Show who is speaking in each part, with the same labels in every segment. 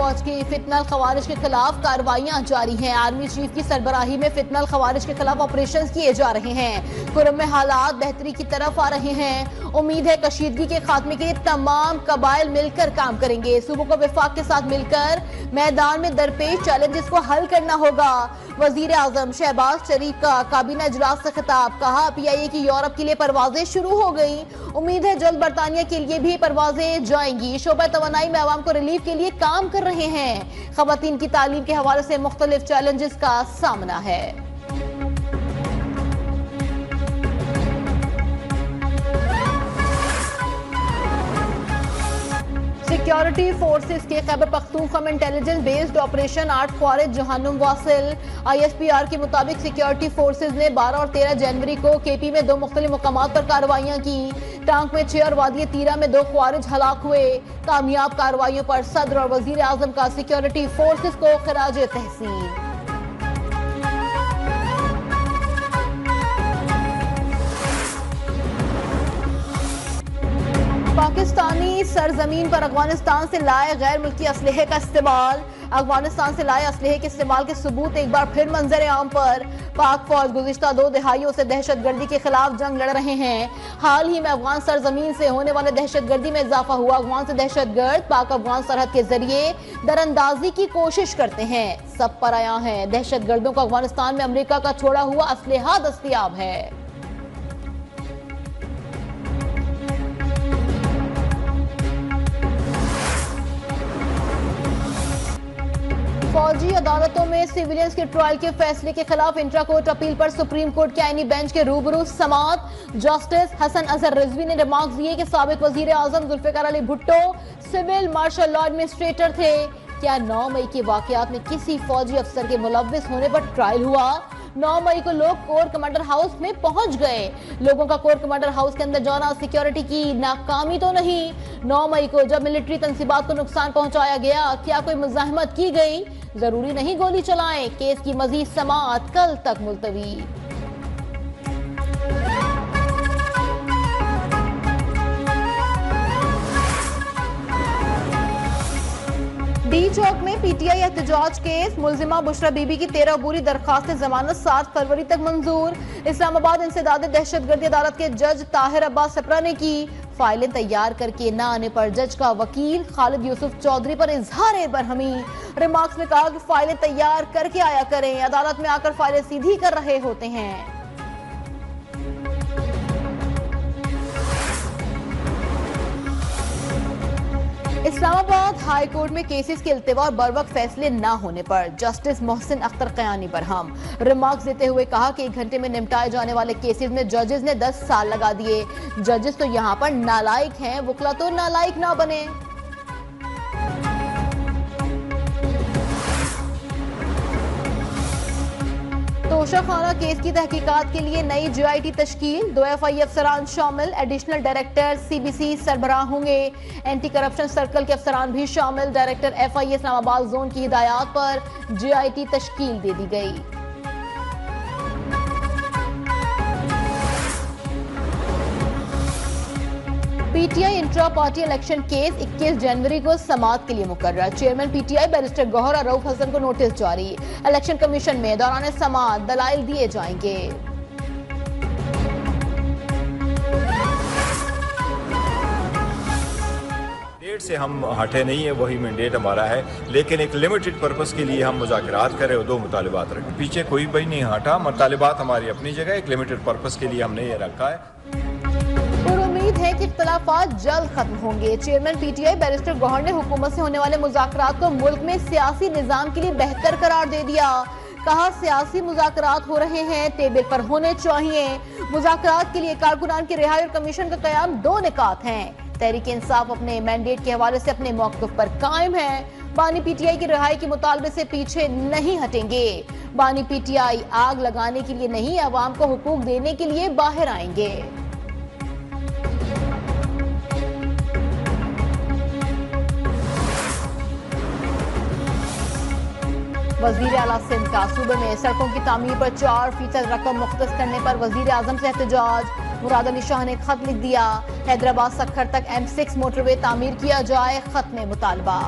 Speaker 1: फौज की फितनल खवारिज के खिलाफ कार्रवाइयां जारी हैं। आर्मी चीफ की सरबराही में फितनल खवारिज के खिलाफ ऑपरेशन किए जा रहे हैं। कुरम में हालात बेहतरी की तरफ आ रहे हैं। उम्मीद है कशीदगी के खात्मे के लिए तमाम कबाइल मिलकर काम करेंगे। सूबों को विफाक के साथ मिलकर मैदान में दरपेश चैलेंजेस को हल करना होगा। वजीर आजम शहबाज शरीफ का काबीना इजलास से खिताब, कहा PIA की यूरोप के लिए परवाजें शुरू हो गई। उम्मीद है जल्द बरतानिया के लिए भी परवाजें जाएंगी। शोबा तवानाई में आवाम को रिलीफ के लिए काम कर रहे हैं। खवातीन की तालीम के हवाले से मुख्तलिफ चैलेंजेस का सामना है। सिक्योरिटी फोर्सेस के खैबर पख्तूनख्वा में इंटेलिजेंस बेस्ड ऑपरेशन 8 ख्वारिज जहानुम वासिल। ISPR के मुताबिक सिक्योरिटी फोर्सेस ने 12 और 13 जनवरी को KP में 2 मुख्तलिफ मुकामात पर कार्रवाइयां की। टांक में 6 और वादी तीरा में 2 ख्वारिज हलाक हुए। कामयाब कार्रवाइयों पर सदर और वजीर आजम का सिक्योरिटी फोर्सेस को खराज तहसीन। पाकिस्तानी सरजमीन पर अफगानिस्तान से लाए गैर मुल्की असलहे का इस्तेमाल। अफगानिस्तान से लाए असलहे के इस्तेमाल के सबूत एक बार फिर मंजर आम पर। पाक फौज गुज़िश्ता 2 दहाइयों से दहशतगर्दी के खिलाफ जंग लड़ रहे हैं। हाल ही में अफगान सरजमीन से होने वाले दहशतगर्दी में इजाफा हुआ। अफगान से दहशतगर्द पाक अफगान सरहद के जरिए दरअंदाजी की कोशिश करते हैं। सब पर आया है दहशतगर्दों को अफगानिस्तान में अमेरिका का छोड़ा हुआ असलहा दस्तयाब है। फौजी अदालतों में सिविलियंस के ट्रायल के फैसले के खिलाफ इंट्रा कोर्ट अपील पर सुप्रीम कोर्ट के आईनी बेंच के रूबरू समात। जस्टिस हसन अजहर रिजवी ने रिमार्क्स दिए कि साबिक वजीर आजम Zulfikar Ali Bhutto civil martial law administrator थे। क्या 9 मई के वाकयात में किसी फौजी अफसर के मुलव्विस होने पर ट्रायल हुआ? 9 मई को लोग कोर कमांडर हाउस में पहुंच गए। लोगों का कोर कमांडर हाउस के अंदर जाना सिक्योरिटी की नाकामी तो नहीं? 9 मई को जब मिलिट्री तंसीबात को नुकसान पहुंचाया गया, क्या कोई मुजाहिमत की गई? जरूरी नहीं गोली चलाएं। केस की मजीद समाअत कल तक मुलतवी। डी चौक में PTI एहतजाज केस। मुलजिमा बुशरा बीबी की 13 अबूरी दरखास्त जमानत 7 फरवरी तक मंजूर। इस्लामाबाद इंसदाद दहशतगर्दी अदालत के जज ताहिर अब्बास सप्रा ने की। फाइलें तैयार करके न आने पर जज का वकील खालिद यूसुफ चौधरी पर इजहार बरहमी। रिमार्क्स में कहा कि फाइलें तैयार करके आया करें, अदालत में आकर फाइलें सीधी कर रहे होते हैं। इस्लामाबाद हाई कोर्ट में केसेस के इल्तिवा और बरवक्त फैसले न होने पर जस्टिस मोहसिन अख्तर कयानी बरहम। रिमार्क्स देते हुए कहा कि 1 घंटे में निपटाए जाने वाले केसेस में जजेस ने 10 साल लगा दिए। जजेस तो यहाँ पर नालायक हैं, वकला तो नालायक ना बने। तोशाखाना केस की तहकीकात के लिए नई JIT तश्कील। 2 FI अफसरान शामिल। एडिशनल डायरेक्टर CBC सरबराह होंगे। एंटी करप्शन सर्कल के अफसरान भी शामिल। डायरेक्टर FI इस्लामाबाद जोन की हिदायत पर JIT तश्कील दे दी गई। PTI intra party election case 21 जनवरी को समाअत के लिए मुकर्रर। चेयरमैन PTI बैरिस्टर गौहर और रऊफ हसन को नोटिस जारी। इलेक्शन कमीशन में दौरान समाअत दलाइल दिए जाएंगे।
Speaker 2: मैंडेट से हम हटे नहीं है, वही मैंडेट हमारा है, लेकिन एक लिमिटेड पर्पस के लिए हम मुज़ाकरात करें और 2 मुतालिबात रखें। पीछे कोई भी नहीं हटा, मुतालिबात हमारी अपनी जगह, एक लिमिटेड पर्पस के लिए हमने ये रखा है।
Speaker 1: उम्मीद है कि इख्तलाफात जल्द खत्म होंगे। चेयरमैन PTI बैरिस्टर गौहर ने हुकूमत से होने वाले मुज़ाकरात को मुल्क में सियासी निज़ाम के लिए बेहतर करार दे दिया। कहा सियासी मुज़ाकरात हो रहे हैं, टेबल पर होने चाहिए। मुज़ाकरात के लिए कारकुनान की रिहाई और कमीशन का क़याम 2 निकात हैं। तहरीक इंसाफ अपने मैंडेट के हवाले से अपने मौक़िफ़ पर कायम है। बानी PTI की रिहाई के मुतालबे से पीछे नहीं हटेंगे। बानी PTI आग लगाने के लिए नहीं, अवाम को हुकूक देने के लिए बाहर आएंगे। वजीर आला सिंध का सूबे में सड़कों की तामीर पर 4% रकम मुख्तस करने पर वजीर आजम से एहतजाज। मुराद अली शाह ने खत लिख दिया। हैदराबाद सक्खर तक M6 मोटरवे तामीर किया जाए, खत में मुतालबा।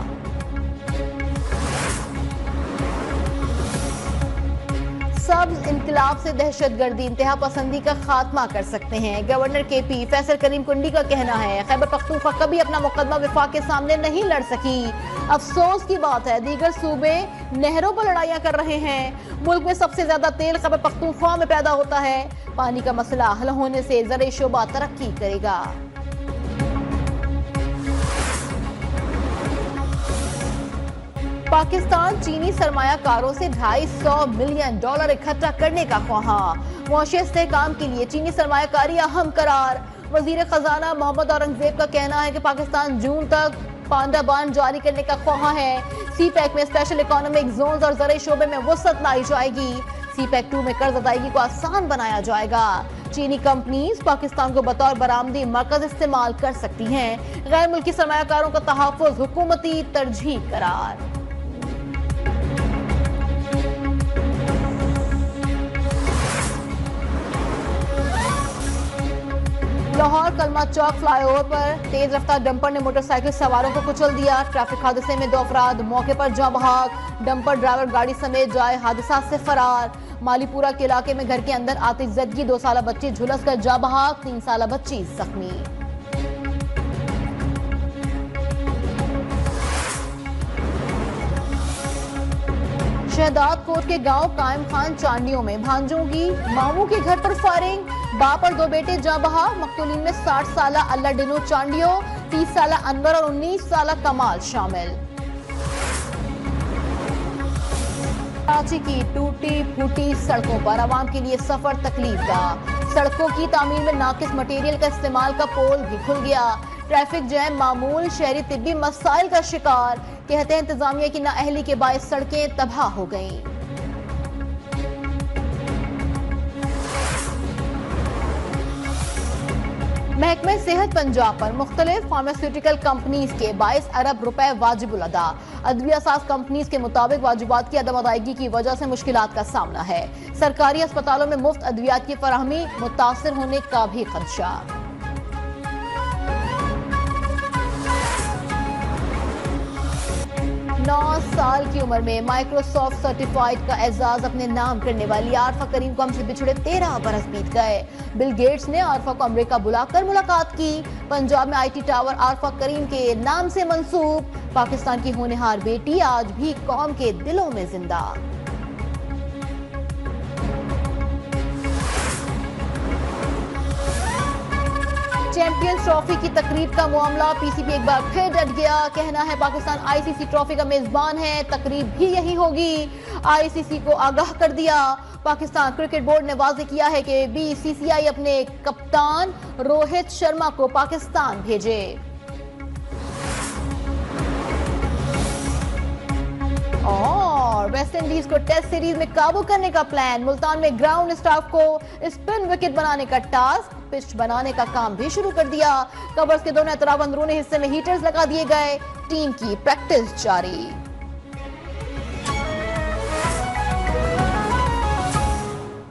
Speaker 1: सब इनकलाब से दहशतगर्दी इंतहा पसंदी का खात्मा कर सकते हैं। गवर्नर केपी फैसल करीम कुंडी का कहना है खैबर पख्तूनख्वा कभी अपना मुकदमा विफाक के सामने नहीं लड़ सकी। अफसोस की बात है दीगर सूबे नहरों पर लड़ाइयां कर रहे हैं। मुल्क में सबसे ज्यादा तेल खैबर पख्तूनख्वा में पैदा होता है। पानी का मसला हल होने से ज़राई शोबा तरक्की करेगा। पाकिस्तान चीनी सरमायाकारों से $250 मिलियन इकट्ठा करने का ख्वाहां। मुआशी इस्तेहकाम के लिए चीनी सरमायाकारी अहम करार। वजीर खजाना मोहम्मद औरंगजेब का कहना है कि पाकिस्तान जून तक पांडा बांड जारी करने का ख्वाहां है। CPEC में स्पेशल इकोनॉमिक जोन्स और ज़राई शोबे में वुसअत लाई जाएगी। CPEC 2 में कर्ज अदायगी को आसान बनाया जाएगा। चीनी कंपनीज पाकिस्तान को बतौर बरामदी मरकज इस्तेमाल कर सकती हैं। गैर मुल्की सरमायाकारों का तहफ़्फ़ुज़ हुकूमती तरजीह करार। लाहौर कलमा चौक फ्लाईओवर पर तेज रफ्तार डंपर ने मोटरसाइकिल सवारों को कुचल दिया। ट्रैफिक हादसे में 2 अफराद मौके पर जाँ बहक। डंपर ड्राइवर गाड़ी समेत जाए हादसा से फरार। मालीपुरा के इलाके में घर के अंदर आतिशज़दगी 2 साला बच्ची झुलस कर जाँ बहक। 3 साला बच्ची जख्मी। शहदाद कोट के गांव कायम खान चांडियों में भांजों की मामू के घर पर फायरिंग। बाप और 2 बेटे जाँ बहक। मकतूलीन में 60 साला अल्लाह डिनो चांडियो, 30 साला अनवर और 19 साला कमाल शामिल। कराची की टूटी फूटी सड़कों पर आवाम के लिए सफर तकलीफ का। सड़कों की तामीर में नाकिस मटेरियल का इस्तेमाल का पोल भी खुल गया। ट्रैफिक जैम मामूल, शहरी तिब्बी मसाइल का शिकार। कहते हैं इंतजामिया की नाअहली के बायस सड़कें तबाह हो गईं। महकमे सेहत पंजाब पर मुख्तलिफ फार्मास्यूटिकल कंपनीज के 22 अरब रुपए वाजिबुल अदा। अदविया साज कंपनीज के मुताबिक वाजिबात की अदम अदायगी की वजह से मुश्किलात का सामना है। सरकारी अस्पतालों में मुफ्त अद्वियात की फराहमी मुतासिर होने का भी खदशा। 9 साल की उम्र में माइक्रोसॉफ्ट सर्टिफाइड का एजाज अपने नाम करने वाली आरफा करीम को हमसे बिछड़े 13 बरस बीत गए। बिल गेट्स ने आरफा को अमेरिका बुलाकर मुलाकात की। पंजाब में IT टावर आरफा करीम के नाम से मंसूब। पाकिस्तान की होनहार बेटी आज भी कौम के दिलों में जिंदा। चैंपियंस ट्रॉफी की तकरीब का मामला PCB एक बार फिर डट गया। कहना है पाकिस्तान ICC ट्रॉफी का मेजबान है, तकरीब भी यही होगी। ICC को आगाह कर दिया। पाकिस्तान क्रिकेट बोर्ड ने वाज़ेह किया है कि BCCI अपने कप्तान रोहित शर्मा को पाकिस्तान भेजे। और वेस्ट इंडीज को टेस्ट सीरीज में काबू करने का प्लान। मुल्तान में ग्राउंड स्टाफ को स्पिन विकेट बनाने का टास्क। पिच बनाने का काम भी शुरू कर दिया। कवर्स के दोनों तरफ अंदरूनी हिस्से में हीटर्स लगा दिए गए। टीम की प्रैक्टिस जारी।